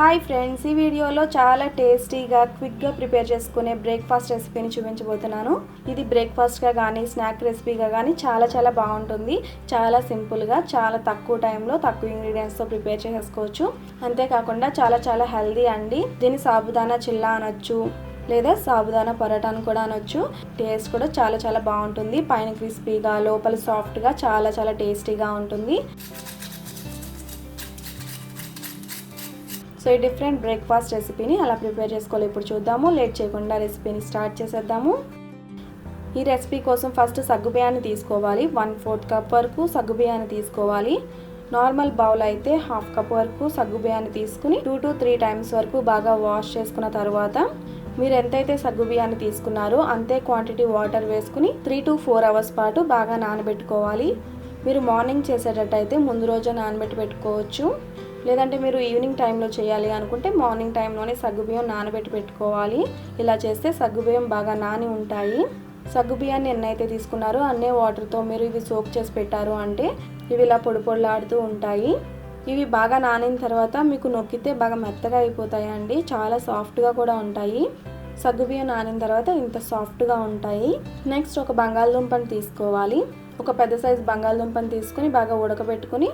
Hi friends, ఈ వీడియోలో చాలా టేస్టీగా క్విక్గా ప్రిపేర్ చేసుకునే బ్రేక్ఫాస్ట్ రెసిపీని చూపించబోతున్నాను. ఇది బ్రేక్ఫాస్ట్గా కానీ స్నాక్ రెసిపీగా కానీ చాలా బాగుంటుంది. చాలా సింపుల్గా చాలా తక్కువ టైంలో తక్కువ ఇంగ్రీడియంట్స్తో ప్రిపేర్ చేసుకోవచ్చు. అంతేకాకుండా చాలా హెల్దీ అండి. దీన్ని సాబుదానా చిల్లా అనొచ్చు, లేదా సాబుదానా పరోటా అని కూడా అనొచ్చు. టేస్ట్ కూడా చాలా బాగుంటుంది. పైన క్రిస్పీగా లోపల సాఫ్ట్గా చాలా టేస్టీగా ఉంటుంది. సో ఈ డిఫరెంట్ బ్రేక్ఫాస్ట్ రెసిపీని అలా ప్రిపేర్ చేసుకోవాలి. ఇప్పుడు చూద్దాము. లేట్ చేయకుండా రెసిపీని స్టార్ట్ చేసేద్దాము. ఈ రెసిపీ కోసం ఫస్ట్ సగ్గుబియ్యాన్ని తీసుకోవాలి. 1/4 కప్ వరకు సగ్గుబియ్యాన్ని తీసుకోవాలి. నార్మల్ బౌల్ అయితే 1/2 కప్ వరకు సగ్గుబియ్యాన్ని తీసుకుని 2 to 3 టైమ్స్ వరకు బాగా వాష్ చేసుకున్న తర్వాత మీరు ఎంతైతే సగ్గుబియ్యాన్ని తీసుకున్నారో అంతే క్వాంటిటీ వాటర్ వేసుకుని 3 to 4 అవర్స్ పాటు బాగా నానబెట్టుకోవాలి. మీరు మార్నింగ్ చేసేటట్టయితే ముందు రోజు నానబెట్టి పెట్టుకోవచ్చు. లేదంటే మీరు ఈవినింగ్ టైంలో చేయాలి అనుకుంటే మార్నింగ్ టైంలోనే సగ్గుబియ్యం నానబెట్టి పెట్టుకోవాలి. ఇలా చేస్తే సగ్గుబియ్యం బాగా నాని ఉంటాయి. సగ్గుబియ్యాన్ని ఎన్నైతే తీసుకున్నారో అన్నే వాటర్తో మీరు ఇవి సోక్ చేసి పెట్టారు అంటే ఇవి ఇలా పొడిలాడుతూ ఉంటాయి. ఇవి బాగా నానిన తర్వాత మీకు నొక్కితే బాగా మెత్తగా అయిపోతాయండి. చాలా సాఫ్ట్గా కూడా ఉంటాయి. సగ్గుబియ్యం నానిన తర్వాత ఇంత సాఫ్ట్గా ఉంటాయి. నెక్స్ట్ ఒక బంగాళదుంపని తీసుకోవాలి. ఒక పెద్ద సైజు బంగాళదుంపని తీసుకుని బాగా ఉడకబెట్టుకుని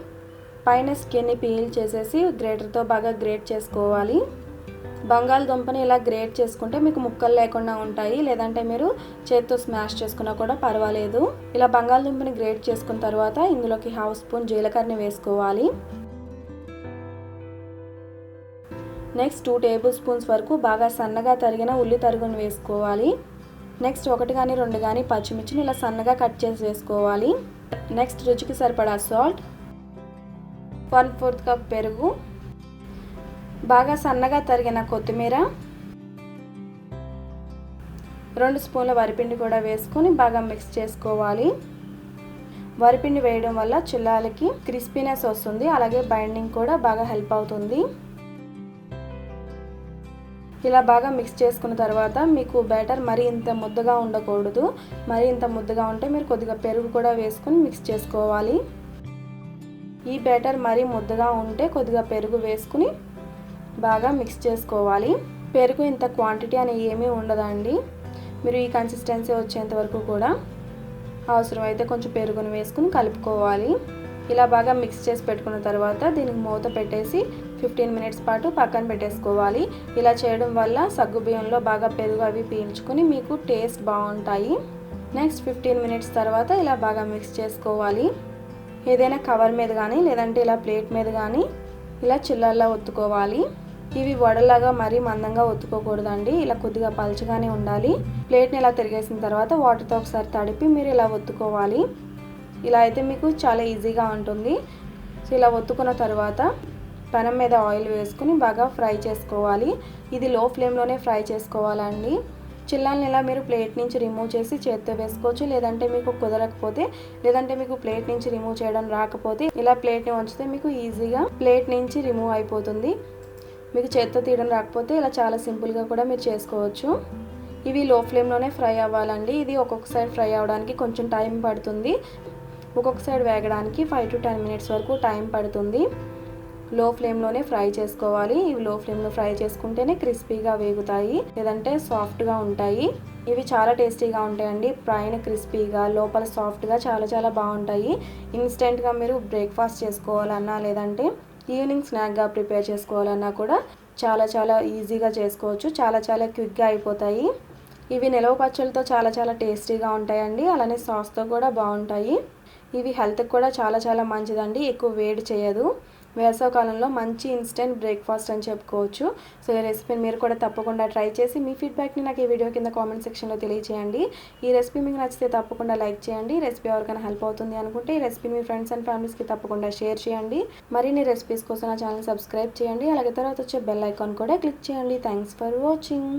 పైన స్కిన్ని పీల్ చేసేసి గ్రేటర్తో బాగా గ్రేట్ చేసుకోవాలి. బంగాళదుంపని ఇలా గ్రేట్ చేసుకుంటే మీకు ముక్కలు లేకుండా ఉంటాయి. లేదంటే మీరు చేత్తో స్మాష్ చేసుకున్నా కూడా పర్వాలేదు. ఇలా బంగాళదుంపని గ్రేట్ చేసుకున్న తర్వాత ఇందులోకి 1/2 స్పూన్ జీలకర్రని వేసుకోవాలి. నెక్స్ట్ 2 టేబుల్ స్పూన్స్ వరకు బాగా సన్నగా తరిగిన ఉల్లి తరుగును వేసుకోవాలి. నెక్స్ట్ 1 కానీ 2 కానీ పచ్చిమిర్చిని ఇలా సన్నగా కట్ చేసి వేసుకోవాలి. నెక్స్ట్ రుచికి సరిపడా సాల్ట్, 1/4 కప్ పెరుగు, బాగా సన్నగా తరిగిన కొత్తిమీర, 2 స్పూన్ల వరిపిండి కూడా వేసుకొని బాగా మిక్స్ చేసుకోవాలి. వరిపిండి వేయడం వల్ల చిల్లాలకి క్రిస్పీనెస్ వస్తుంది. అలాగే బైండింగ్ కూడా బాగా హెల్ప్ అవుతుంది. ఇలా బాగా మిక్స్ చేసుకున్న తర్వాత మీకు బ్యాటర్ మరీ ఇంత ముద్దగా ఉండకూడదు. మరీ ఇంత ముద్దగా ఉంటే మీరు కొద్దిగా పెరుగు కూడా వేసుకొని మిక్స్ చేసుకోవాలి. ఈ బ్యాటర్ మరీ ముద్దగా ఉంటే కొద్దిగా పెరుగు వేసుకుని బాగా మిక్స్ చేసుకోవాలి. పెరుగు ఇంత క్వాంటిటీ అని ఏమీ ఉండదండి. మీరు ఈ కన్సిస్టెన్సీ వచ్చేంత వరకు కూడా అవసరమైతే కొంచెం పెరుగును వేసుకుని కలుపుకోవాలి. ఇలా బాగా మిక్స్ చేసి పెట్టుకున్న తర్వాత దీనికి మూత పెట్టేసి 15 మినిట్స్ పాటు పక్కన పెట్టేసుకోవాలి. ఇలా చేయడం వల్ల సగ్గుబియ్యంలో బాగా పెరుగు అవి పీల్చుకుని మీకు టేస్ట్ బాగుంటాయి. నెక్స్ట్ 15 మినిట్స్ తర్వాత ఇలా బాగా మిక్స్ చేసుకోవాలి. ఏదైనా కవర్ మీద కానీ లేదంటే ఇలా ప్లేట్ మీద కానీ ఇలా చిల్లల్లా ఒత్తుకోవాలి. ఇవి వడలాగా మరీ మందంగా ఒత్తుకోకూడదండి. ఇలా కొద్దిగా పల్చగానే ఉండాలి. ప్లేట్ని ఇలా తిరిగేసిన తర్వాత వాటర్తో ఒకసారి తడిపి మీరు ఇలా ఒత్తుకోవాలి. ఇలా అయితే మీకు చాలా ఈజీగా ఉంటుంది. సో ఇలా ఒత్తుకున్న తర్వాత పెనం మీద ఆయిల్ వేసుకుని బాగా ఫ్రై చేసుకోవాలి. ఇది లో ఫ్లేమ్లోనే ఫ్రై చేసుకోవాలండి. చిల్లాలని ఇలా మీరు ప్లేట్ నుంచి రిమూవ్ చేసి చేత్తో వేసుకోవచ్చు. లేదంటే మీకు కుదరకపోతే లేదంటే మీకు ప్లేట్ నుంచి రిమూవ్ చేయడం రాకపోతే ఇలా ప్లేట్ని ఉంచితే మీకు ఈజీగా ప్లేట్ నుంచి రిమూవ్ అయిపోతుంది. మీకు చేత్తో తీయడం రాకపోతే ఇలా చాలా సింపుల్గా కూడా మీరు చేసుకోవచ్చు. ఇవి లో ఫ్లేమ్లోనే ఫ్రై అవ్వాలండి. ఇది ఒక్కొక్క సైడ్ ఫ్రై అవ్వడానికి కొంచెం టైం పడుతుంది. ఒక్కొక్క సైడ్ వేగడానికి 5 to 10 మినిట్స్ వరకు టైం పడుతుంది. లో ఫ్లేమ్లోనే ఫ్రై చేసుకోవాలి. ఇవి లో ఫ్లేమ్లో ఫ్రై చేసుకుంటేనే క్రిస్పీగా వేగుతాయి, లేదంటే సాఫ్ట్గా ఉంటాయి. ఇవి చాలా టేస్టీగా ఉంటాయండి. పైన క్రిస్పీగా లోపల సాఫ్ట్గా చాలా బాగుంటాయి. ఇన్స్టెంట్గా మీరు బ్రేక్ఫాస్ట్ చేసుకోవాలన్నా లేదంటే ఈవినింగ్ స్నాక్గా ప్రిపేర్ చేసుకోవాలన్నా కూడా చాలా ఈజీగా చేసుకోవచ్చు. చాలా క్విక్గా అయిపోతాయి. ఇవి నిలవ పచ్చళ్ళతో చాలా టేస్టీగా ఉంటాయండి. అలానే సాస్తో కూడా బాగుంటాయి. ఇవి హెల్త్కి కూడా చాలా మంచిదండి. ఎక్కువ వేడి చేయదు. వేసవికాలంలో మంచి ఇన్స్టెంట్ బ్రేక్ఫాస్ట్ అని చెప్పుకోవచ్చు. సో ఈ రెసిపీని మీరు కూడా తప్పకుండా ట్రై చేసి మీ ఫీడ్బ్యాక్ని నాకు ఈ వీడియో కింద కామెంట్ సెక్షన్లో తెలియజేయండి. ఈ రెసిపీ మీకు నచ్చితే తప్పకుండా లైక్ చేయండి. ఈ రెసిపీ ఎవరికైనా హెల్ప్ అవుతుంది అనుకుంటే ఈ రెసిపీని మీ ఫ్రెండ్స్ అండ్ ఫ్యామిలీస్కి తప్పకుండా షేర్ చేయండి. మరిన్ని రెసిపీస్ కోసం నా ఛానల్ సబ్స్క్రైబ్ చేయండి. అలాగే తర్వాత వచ్చే బెల్ ఐకాన్ కూడా క్లిక్ చేయండి. Thanks for watching.